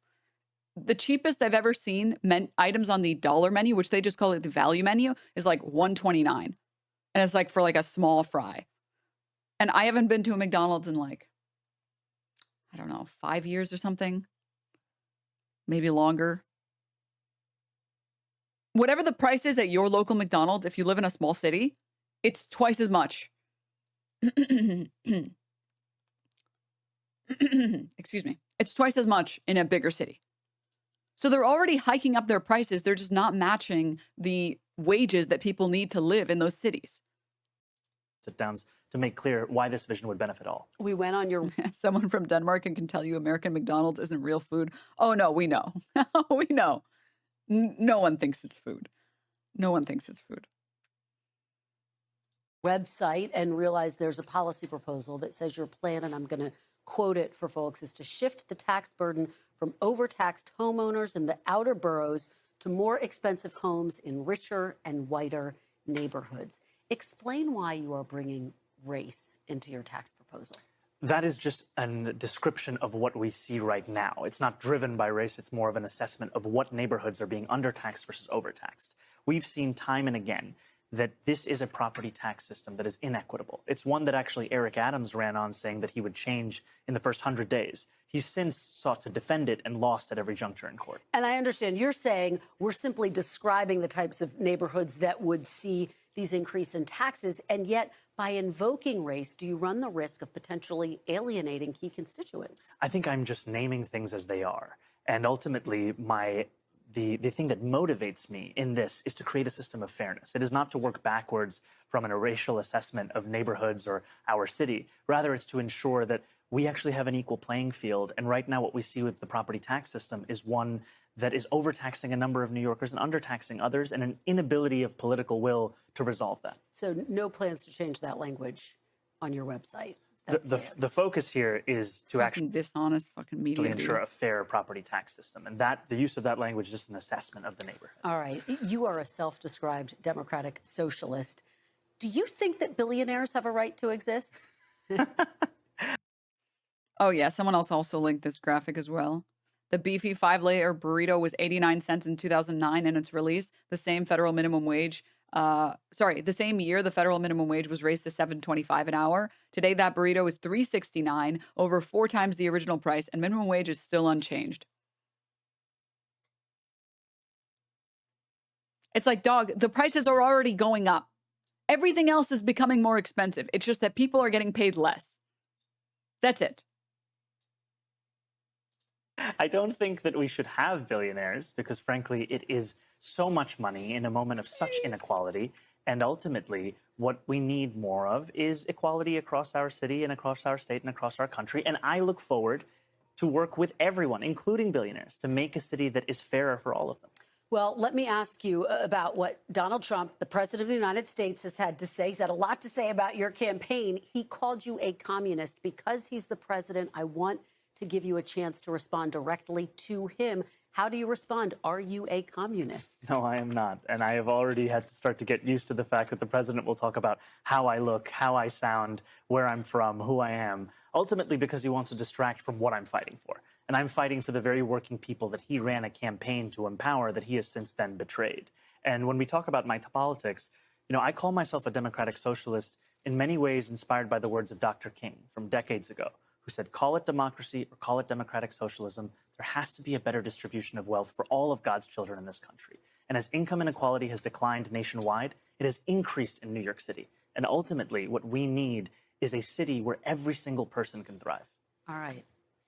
The cheapest I've ever seen items on the dollar menu, which they just call it the value menu, is like $1.29. And it's like for like a small fry. And I haven't been to a McDonald's in like, I don't know, 5 years or something. Maybe longer. Whatever the price is at your local McDonald's, if you live in a small city, it's twice as much. Excuse me. It's twice as much in a bigger city. So they're already hiking up their prices. They're just not matching the wages that people need to live in those cities. Sit downs to make clear why this vision would benefit all. We went on your... Someone from Denmark can tell you American McDonald's isn't real food. Oh, no, we know. We know. No one thinks it's food. No one thinks it's food. Website and realize there's a policy proposal that says your plan, and I'm going to quote it for folks, is to shift the tax burden from overtaxed homeowners in the outer boroughs to more expensive homes in richer and whiter neighborhoods. Explain why you are bringing race into your tax proposal. That is just a description of what we see right now. It's not driven by race. It's more of an assessment of what neighborhoods are being undertaxed versus overtaxed. We've seen time and again that this is a property tax system that is inequitable. It's one that actually Eric Adams ran on saying that he would change in the first 100 days. He's since sought to defend it and lost at every juncture in court. And I understand you're saying we're simply describing the types of neighborhoods that would see these increase in taxes, and yet by invoking race, do you run the risk of potentially alienating key constituents? I think I'm just naming things as they are. And ultimately, the thing that motivates me in this is to create a system of fairness. It is not to work backwards from a racial assessment of neighborhoods or our city. Rather, it's to ensure that we actually have an equal playing field. And right now, what we see with the property tax system is one that is overtaxing a number of New Yorkers and undertaxing others, and an inability of political will to resolve that. So no plans to change that language on your website? The focus here is to actually dishonest fucking media ensure a fair property tax system, and that the use of that language is just an assessment of the neighborhood. All right, you are a self-described democratic socialist. Do you think that billionaires have a right to exist? Oh yeah, someone else also linked this graphic as well. The beefy 5-layer burrito was 89 cents in 2009 in its release. The same federal minimum wage The same year, the federal minimum wage was raised to $7.25 an hour. Today, that burrito is $3.69, over 4 times the original price, and minimum wage is still unchanged. It's like, dog, the prices are already going up. Everything else is becoming more expensive. It's just that people are getting paid less. That's it. I don't think that we should have billionaires because, frankly, it is so much money in a moment of such inequality. And ultimately, what we need more of is equality across our city and across our state and across our country. And I look forward to work with everyone, including billionaires, to make a city that is fairer for all of them. Well, let me ask you about what Donald Trump, the president of the United States, has had to say. He's had a lot to say about your campaign. He called you a communist. Because he's the president, I want to give you a chance to respond directly to him. How do you respond? Are you a communist? No, I am not. And I have already had to start to get used to the fact that the president will talk about how I look, how I sound, where I'm from, who I am, ultimately because he wants to distract from what I'm fighting for. And I'm fighting for the very working people that he ran a campaign to empower that he has since then betrayed. And when we talk about my politics, you know, I call myself a democratic socialist in many ways inspired by the words of Dr. King from decades ago, who said, call it democracy or call it democratic socialism. There has to be a better distribution of wealth for all of God's children in this country. And as income inequality has declined nationwide, it has increased in New York City. And ultimately, what we need is a city where every single person can thrive. All right.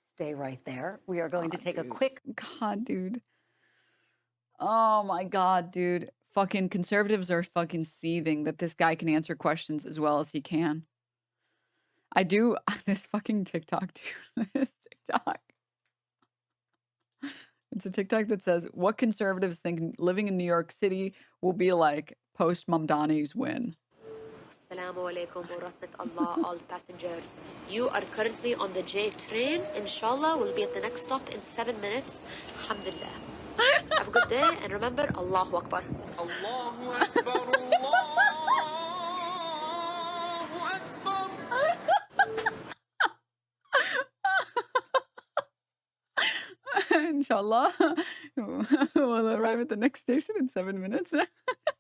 Stay right there. We are going to take a quick... God, dude. Oh, my God, dude. Fucking conservatives are fucking seething that this guy can answer questions as well as he can. I do... This fucking TikTok, dude. This TikTok. It's a TikTok that says, what conservatives think living in New York City will be like post Mamdani's win. Assalamu alaikum wa rahmatullah, all passengers. You are currently on the J train. Inshallah, we'll be at the next stop in 7 minutes. Alhamdulillah. Have a good day, and remember, Allahu Akbar. Allahu Akbar, Allahu Inshallah, we'll arrive at the next station in 7 minutes.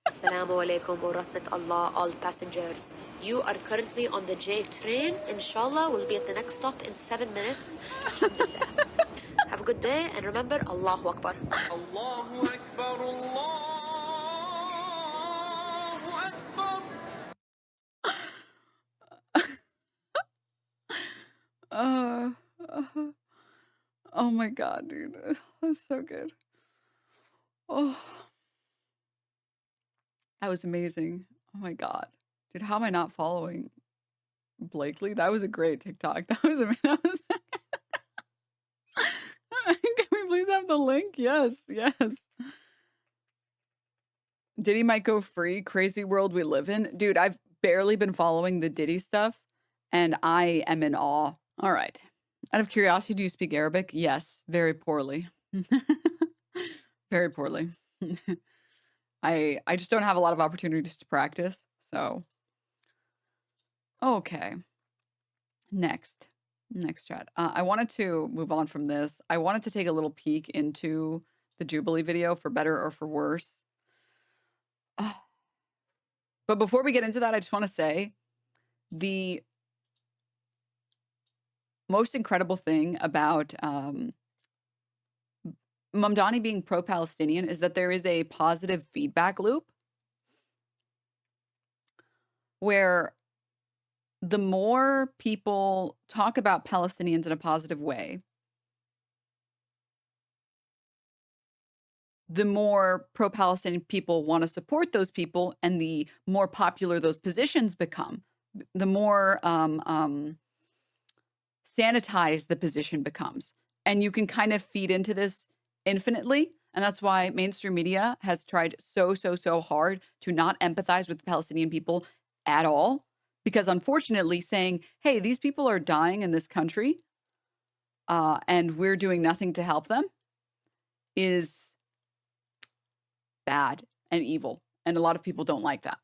Assalamu alaikum wa rahmatullah, all passengers. You are currently on the J train. Inshallah, we'll be at the next stop in 7 minutes. Alhamdulillah. Have a good day, and remember, Allahu Akbar. Allahu Akbar, Allahu Akbar. Oh my God, dude. That's so good. Oh. That was amazing. Oh my God. Dude, how am I not following Blakely? That was a great TikTok. That was Can we please have the link? Yes, yes. Diddy might go free. Crazy world we live in. Dude, I've barely been following the Diddy stuff, and I am in awe. All right. Out of curiosity, do you speak Arabic? Yes, very poorly. Very poorly. I just don't have a lot of opportunities to practice, so. Okay. Next chat. I wanted to move on from this. I wanted to take a little peek into the Jubilee video, for better or for worse. But before we get into that, I just want to say the most incredible thing about Mamdani being pro-Palestinian is that there is a positive feedback loop where the more people talk about Palestinians in a positive way, the more pro-Palestinian people want to support those people, and the more popular those positions become, the more sanitized the position becomes. And you can kind of feed into this infinitely. And that's why mainstream media has tried so hard to not empathize with the Palestinian people at all. Because unfortunately saying, hey, these people are dying in this country and we're doing nothing to help them is bad and evil. And a lot of people don't like that.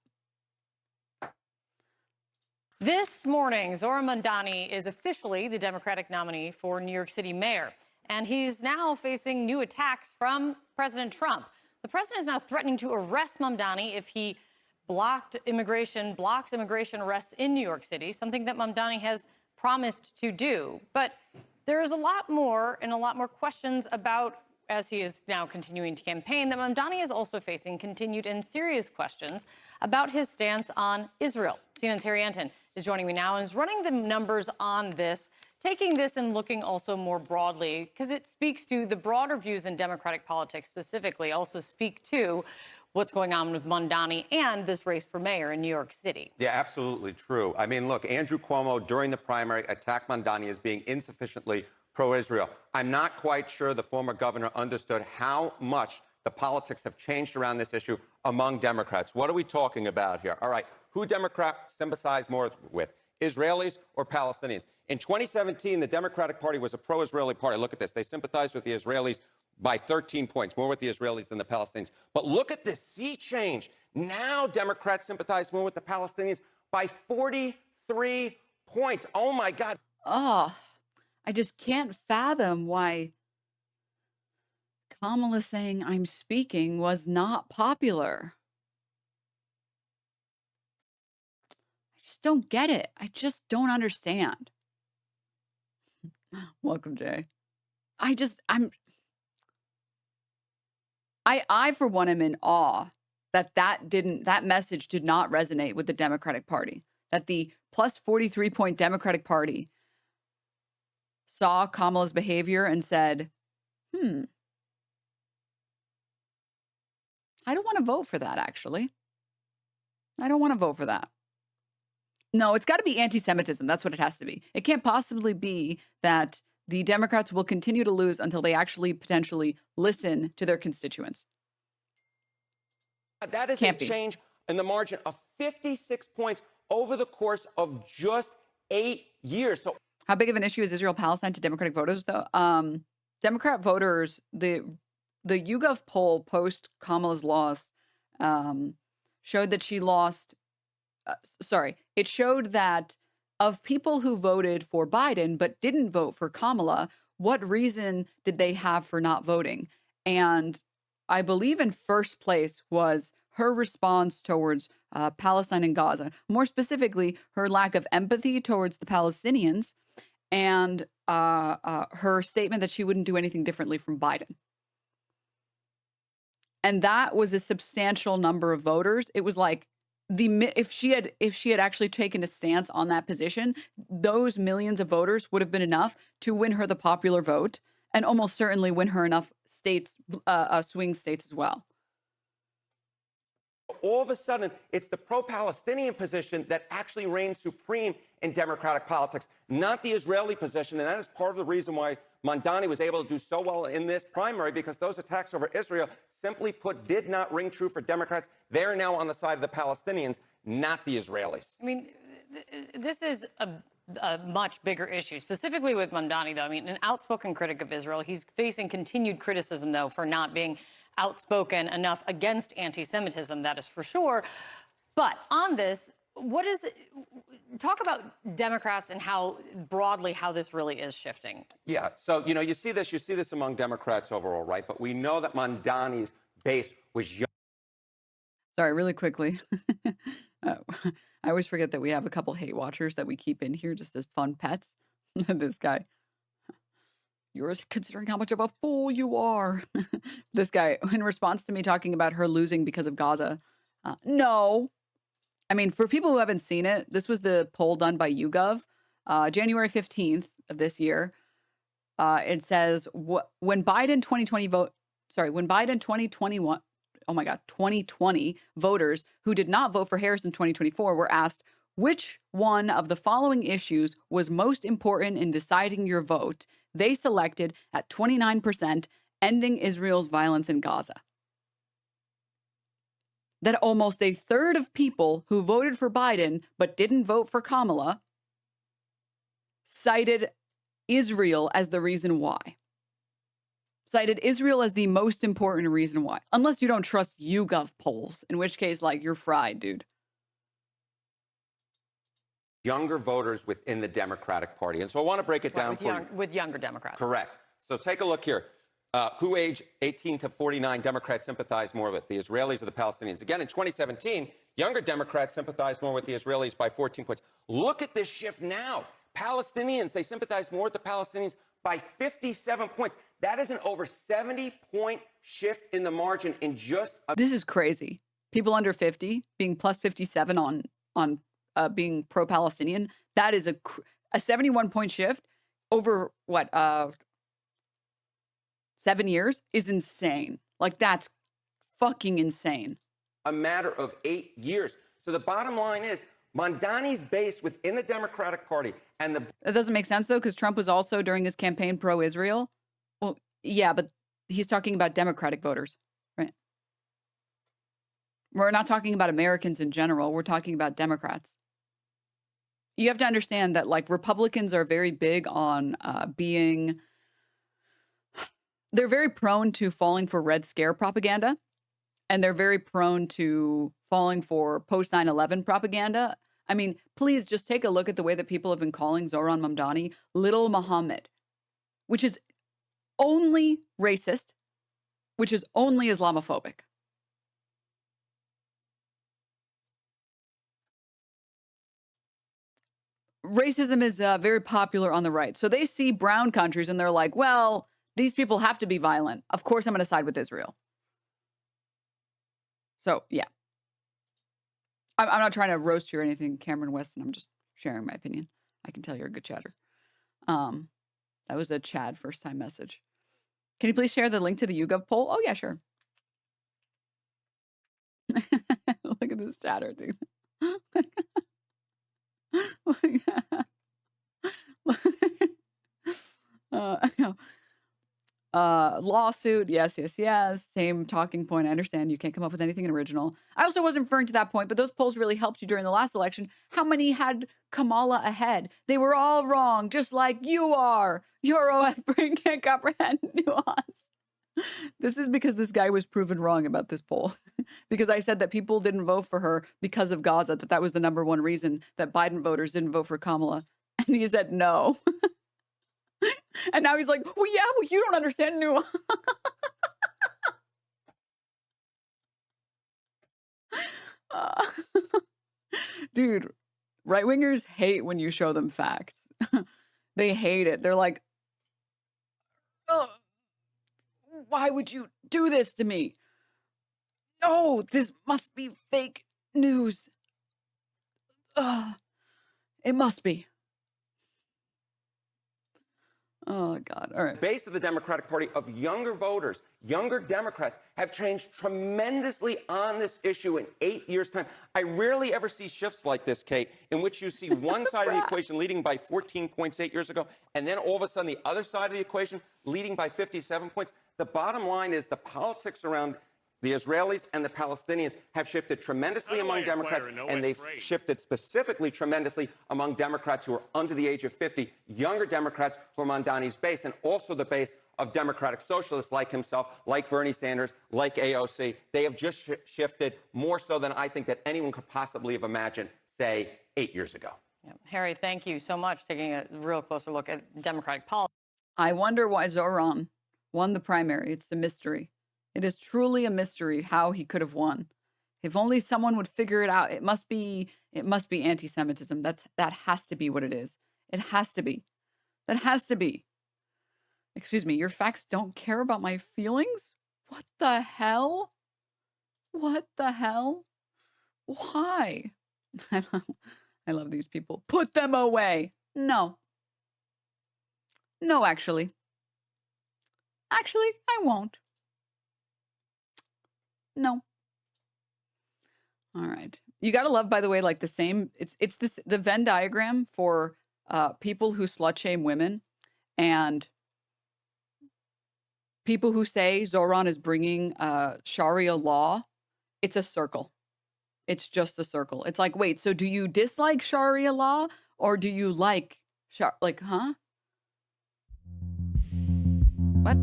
This morning, Zohran Mamdani is officially the Democratic nominee for New York City mayor. And he's now facing new attacks from President Trump. The president is now threatening to arrest Mamdani if he blocks immigration arrests in New York City, something that Mamdani has promised to do. But there is a lot more and a lot more questions about, as he is now continuing to campaign, that Mamdani is also facing continued and serious questions about his stance on Israel. CNN's Harry Anton is joining me now and is running the numbers on this, taking this and looking also more broadly, because it speaks to the broader views in Democratic politics specifically, also speak to what's going on with Mamdani and this race for mayor in New York City. Yeah, absolutely true. I mean, look, Andrew Cuomo during the primary attacked Mamdani as being insufficiently pro-Israel. I'm not quite sure the former governor understood how much the politics have changed around this issue among Democrats. What are we talking about here? All right, who Democrats sympathize more with, Israelis or Palestinians? In 2017, the Democratic Party was a pro-Israeli party. Look at this. They sympathized with the Israelis by 13 points, more with the Israelis than the Palestinians. But look at this sea change. Now Democrats sympathize more with the Palestinians by 43 points. Oh, my God. Oh, I just can't fathom why Kamala saying I'm speaking was not popular. I just don't get it. I just don't understand. Welcome, Jay. I for one am in awe that message did not resonate with the Democratic Party, that the plus 43 point Democratic Party saw Kamala's behavior and said, I don't want to vote for that, actually. I don't want to vote for that. No, it's got to be anti-Semitism. That's what it has to be. It can't possibly be that the Democrats will continue to lose until they actually potentially listen to their constituents. That is a change in the margin of 56 points over the course of just 8 years. So, how big of an issue is Israel-Palestine to Democratic voters, though? Democrat voters, the YouGov poll post Kamala's loss showed that she lost. It showed that of people who voted for Biden but didn't vote for Kamala, what reason did they have for not voting? And I believe in first place was her response towards Palestine and Gaza, more specifically, her lack of empathy towards the Palestinians and her statement that she wouldn't do anything differently from Biden. And that was a substantial number of voters. It was like if she had actually taken a stance on that position, those millions of voters would have been enough to win her the popular vote and almost certainly win her enough states, swing states as well. all of a sudden, it's the pro-Palestinian position that actually reigns supreme in Democratic politics, not the Israeli position. And that is part of the reason why Mamdani was able to do so well in this primary, because those attacks over Israel, simply put, did not ring true for Democrats. They're now on the side of the Palestinians, not the Israelis. I mean, this is a much bigger issue, specifically with Mamdani, though. I mean, an outspoken critic of Israel. He's facing continued criticism, though, for not being outspoken enough against anti-Semitism, that is for sure. But on this, talk about Democrats and how broadly how this really is shifting. Yeah, so, you see this among Democrats overall, right? But we know that Mamdani's base was young. Sorry, really quickly. I always forget that we have a couple hate watchers that we keep in here just as fun pets. This guy. You're considering how much of a fool you are. This guy, in response to me talking about her losing because of Gaza. No. I mean, for people who haven't seen it, this was the poll done by YouGov, January 15th of this year. It says when Biden 2020 voters who did not vote for Harris in 2024 were asked, which one of the following issues was most important in deciding your vote? They selected at 29%, ending Israel's violence in Gaza. That almost a third of people who voted for Biden but didn't vote for Kamala cited Israel as the reason why. Cited Israel as the most important reason why. Unless you don't trust YouGov polls, in which case, you're fried, dude. Younger voters within the Democratic Party. And so I want to break it down with younger Democrats. Correct. So take a look here. Who age 18 to 49 Democrats sympathize more with, the Israelis or the Palestinians? Again, in 2017, Younger Democrats sympathize more with the Israelis by 14 points. Look at this shift now. Palestinians, they sympathize more with the Palestinians by 57 points. That is an over 70-point shift in the margin in just a... This is crazy. People under 50 being plus 57 on being pro-Palestinian. That is a 71-point shift over, what, 7 years is insane. Like, that's fucking insane. A matter of 8 years. So the bottom line is Mamdani's base within the Democratic Party and the... That doesn't make sense, though, because Trump was also, during his campaign, pro-Israel. Well, yeah, but he's talking about Democratic voters, right? We're not talking about Americans in general. We're talking about Democrats. You have to understand that, like, Republicans are very big on being... They're very prone to falling for Red Scare propaganda. And they're very prone to falling for post 9/11 propaganda. I mean, please just take a look at the way that people have been calling Zohran Mamdani Little Muhammad, which is only racist, which is only Islamophobic. Racism is very popular on the right. So they see brown countries and they're like, well, these people have to be violent. Of course, I'm going to side with Israel. So, yeah. I'm not trying to roast you or anything, Cameron Weston. I'm just sharing my opinion. I can tell you're a good chatter. That was a Chad first-time message. Can you please share the link to the YouGov poll? Oh, yeah, sure. Look at this chatter, dude. Lawsuit, yes. Same talking point. I understand you can't come up with anything original. I also wasn't referring to that point, but those polls really helped you during the last election. How many had Kamala ahead? They were all wrong, just like you are. Your OF brain can't comprehend nuance. This is because this guy was proven wrong about this poll. Because I said that people didn't vote for her because of Gaza, that was the #1 reason that Biden voters didn't vote for Kamala. And he said no. And now he's like, well, yeah, well, you don't understand nuance. Dude, right-wingers hate when you show them facts. They hate it. They're like, oh, why would you do this to me? Oh, this must be fake news. It must be. Oh, God. All right. The base of the Democratic Party of younger voters, younger Democrats, have changed tremendously on this issue in 8 years' time. I rarely ever see shifts like this, Kate, in which you see one side of the equation leading by 14 points 8 years ago, and then all of a sudden the other side of the equation leading by 57 points. The bottom line is the politics around the Israelis and the Palestinians have shifted tremendously among Democrats, and they've shifted specifically tremendously among Democrats who are under the age of 50, younger Democrats who are Mamdani's base, and also the base of Democratic socialists like himself, like Bernie Sanders, like AOC. They have just shifted more so than I think that anyone could possibly have imagined, say, 8 years ago. Yeah. Harry, thank you so much for taking a real closer look at Democratic politics. I wonder why Zohran won the primary. It's a mystery. It is truly a mystery how he could have won. If only someone would figure it out. It must be anti-Semitism. That has to be what it is. It has to be. That has to be. Excuse me, your facts don't care about my feelings? What the hell? What the hell? Why? I love these people. Put them away. No. No, actually. Actually, I won't. No. All right. You got to love, by the way, like the same, it's the Venn diagram for people who slut shame women and people who say Zohran is bringing Sharia law. It's a circle. It's just a circle. It's like, wait, so do you dislike Sharia law or do you like, huh? What?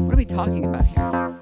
What are we talking about here?